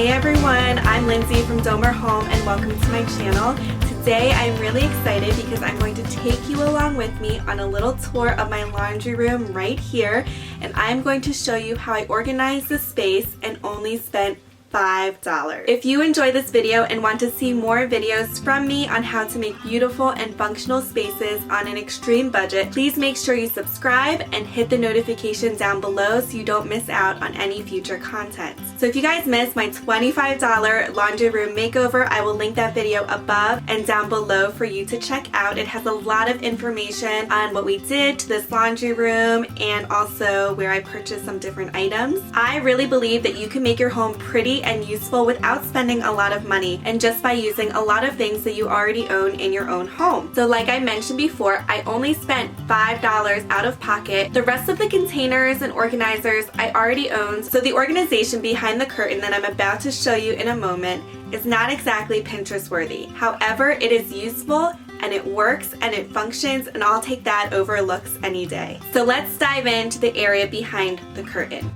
Hey everyone, I'm Lindsay from Domer Home and welcome to my channel. Today I'm really excited because I'm going to take you along with me on a little tour of my laundry room right here, and I'm going to show you how I organized the space and only spent $5. If you enjoy this video and want to see more videos from me on how to make beautiful and functional spaces on an extreme budget, please make sure you subscribe and hit the notification down below so you don't miss out on any future content. So if you guys missed my $25 laundry room makeover, I will link that video above and down below for you to check out. It has a lot of information on what we did to this laundry room and also where I purchased some different items. I really believe that you can make your home pretty and useful without spending a lot of money and just by using a lot of things that you already own in your own home. So like I mentioned before, I only spent $5 out of pocket. The rest of the containers and organizers I already owned, so the organization behind the curtain that I'm about to show you in a moment is not exactly Pinterest worthy. However, it is useful and it works and it functions, and I'll take that over looks any day. So let's dive into the area behind the curtain.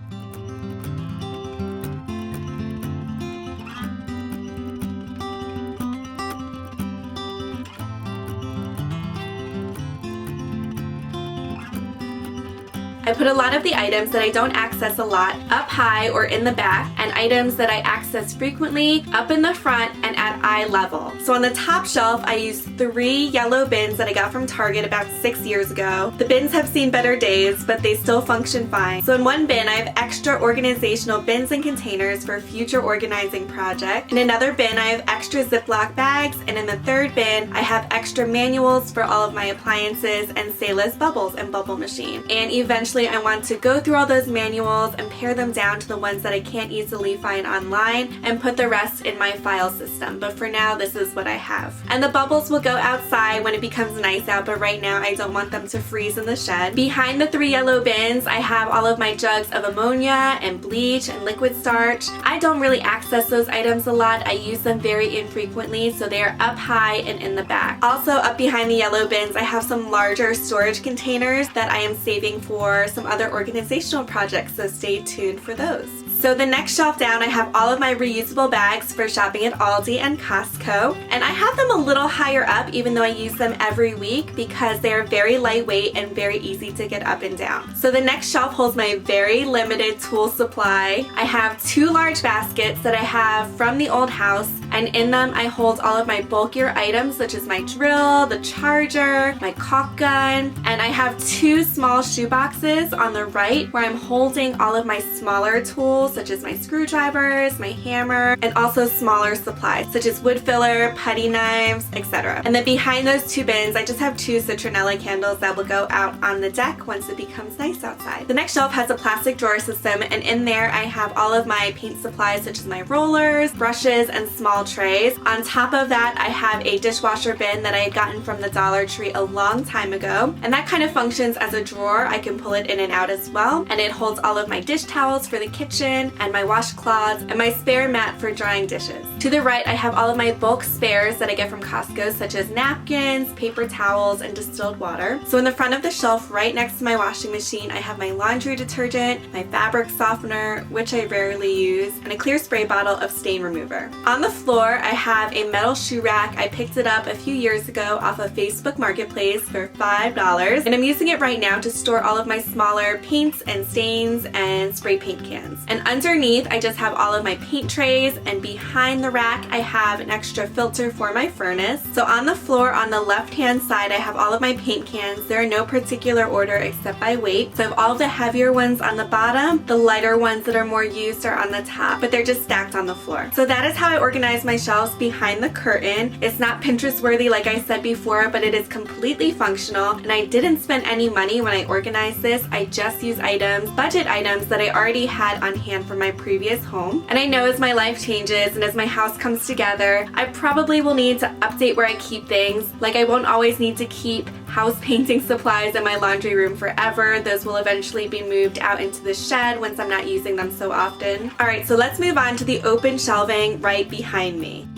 I put a lot of the items that I don't access a lot up high or in the back, and items that I access frequently up in the front and at eye level. So on the top shelf, I used 3 yellow bins that I got from Target about 6 years ago. The bins have seen better days, but they still function fine. So in one bin, I have extra organizational bins and containers for future organizing projects. In another bin, I have extra Ziploc bags, and in the third bin, I have extra manuals for all of my appliances and Sailor's bubbles and bubble machine. And eventually, I want to go through all those manuals and pare them down to the ones that I can't easily find online and put the rest in my file system. But for now, this is what I have. And the bubbles will go outside when it becomes nice out, but right now I don't want them to freeze in the shed. Behind the 3 yellow bins, I have all of my jugs of ammonia and bleach and liquid starch. I don't really access those items a lot. I use them very infrequently, so they are up high and in the back. Also up behind the yellow bins, I have some larger storage containers that I am saving for some other organizational projects, so stay tuned for those. So the next shelf down, I have all of my reusable bags for shopping at Aldi and Costco, and I have them a little higher up even though I use them every week because they are very lightweight and very easy to get up and down. So the next shelf holds my very limited tool supply. I have 2 large baskets that I have from the old house, and in them I hold all of my bulkier items such as my drill, the charger, my caulk gun, and I have 2 small shoe boxes on the right where I'm holding all of my smaller tools such as my screwdrivers, my hammer, and also smaller supplies such as wood filler, putty knives, etc. And then behind those 2 bins, I just have 2 citronella candles that will go out on the deck once it becomes nice outside. The next shelf has a plastic drawer system, and in there I have all of my paint supplies such as my rollers, brushes, and small trays. On top of that, I have a dishwasher bin that I had gotten from the Dollar Tree a long time ago, and that kind of functions as a drawer. I can pull it in and out as well, and it holds all of my dish towels for the kitchen and my washcloths and my spare mat for drying dishes. To the right, I have all of my bulk spares that I get from Costco, such as napkins, paper towels, and distilled water. So in the front of the shelf right next to my washing machine, I have my laundry detergent, my fabric softener, which I rarely use, and a clear spray bottle of stain remover. On the floor, I have a metal shoe rack. I picked it up a few years ago off of Facebook Marketplace for $5, and I'm using it right now to store all of my smaller paints and stains and spray paint cans. And underneath, I just have all of my paint trays, and behind the rack, I have an extra filter for my furnace. So on the floor on the left-hand side, I have all of my paint cans. They're in no particular order except by weight. So I have all of the heavier ones on the bottom, the lighter ones that are more used are on the top, but they're just stacked on the floor. So that is how I organize my shelves behind the curtain. It's not Pinterest worthy like I said before, but it is completely functional, and I didn't spend any money when I organized this. I just used items, budget items that I already had on hand from my previous home. And I know as my life changes and as my house comes together, I probably will need to update where I keep things. Like I won't always need to keep house painting supplies in my laundry room forever. Those will eventually be moved out into the shed once I'm not using them so often. Alright, so let's move on to the open shelving right behind me.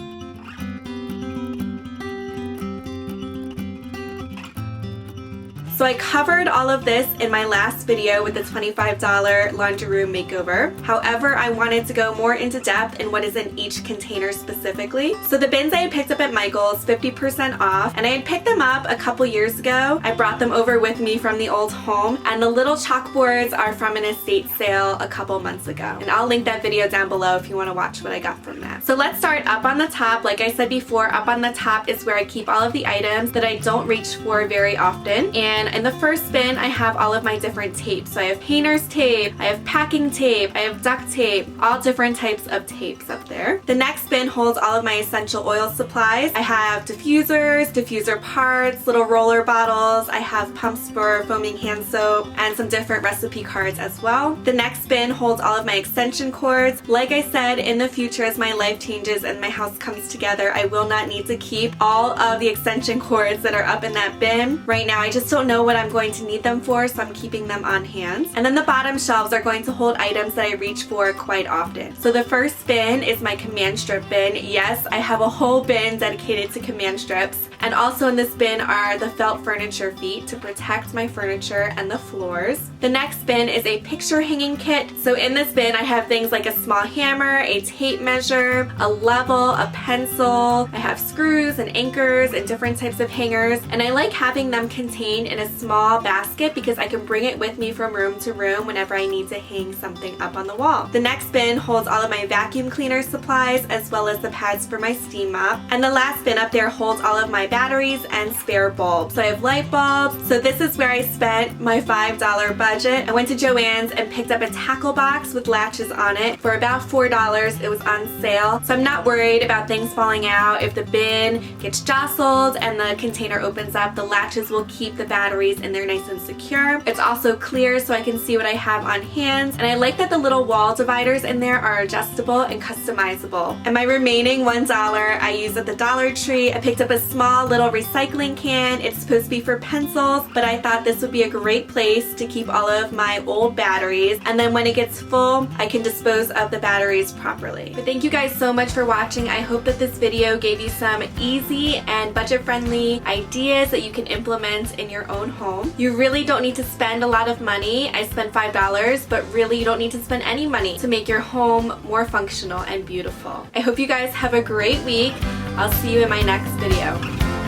So I covered all of this in my last video with the $25 laundry room makeover. However, I wanted to go more into depth in what is in each container specifically. So the bins I had picked up at Michael's, 50% off, and I had picked them up a couple years ago. I brought them over with me from the old home, and the little chalkboards are from an estate sale a couple months ago. And I'll link that video down below if you want to watch what I got from that. So let's start up on the top. Like I said before, up on the top is where I keep all of the items that I don't reach for very often. And in the first bin, I have all of my different tapes. So I have painter's tape, I have packing tape, I have duct tape, all different types of tapes up there. The next bin holds all of my essential oil supplies. I have diffusers, diffuser parts, little roller bottles. I have pumps for foaming hand soap and some different recipe cards as well. The next bin holds all of my extension cords. Like I said, in the future as my life changes and my house comes together, I will not need to keep all of the extension cords that are up in that bin. Right now I just don't know what I'm going to need them for, so I'm keeping them on hand. And then the bottom shelves are going to hold items that I reach for quite often. So the first bin is my command strip bin. Yes, I have a whole bin dedicated to command strips. And also in this bin are the felt furniture feet to protect my furniture and the floors. The next bin is a picture hanging kit. So in this bin I have things like a small hammer, a tape measure, a level, a pencil. I have screws and anchors and different types of hangers. And I like having them contained in a small basket because I can bring it with me from room to room whenever I need to hang something up on the wall. The next bin holds all of my vacuum cleaner supplies as well as the pads for my steam mop. And the last bin up there holds all of my batteries and spare bulbs. So I have light bulbs. So this is where I spent my $5 budget. I went to Joann's and picked up a tackle box with latches on it for about $4. It was on sale. So I'm not worried about things falling out. If the bin gets jostled and the container opens up, the latches will keep the batteries in there nice and secure. It's also clear so I can see what I have on hand. And I like that the little wall dividers in there are adjustable and customizable. And my remaining $1 I used at the Dollar Tree. I picked up a small little recycling can. It's supposed to be for pencils, but I thought this would be a great place to keep all of my old batteries. And then when it gets full, I can dispose of the batteries properly. But thank you guys so much for watching. I hope that this video gave you some easy and budget-friendly ideas that you can implement in your own home. You really don't need to spend a lot of money. I spent $5, but really you don't need to spend any money to make your home more functional and beautiful. I hope you guys have a great week. I'll see you in my next video.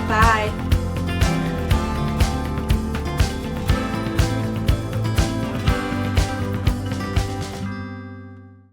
Bye.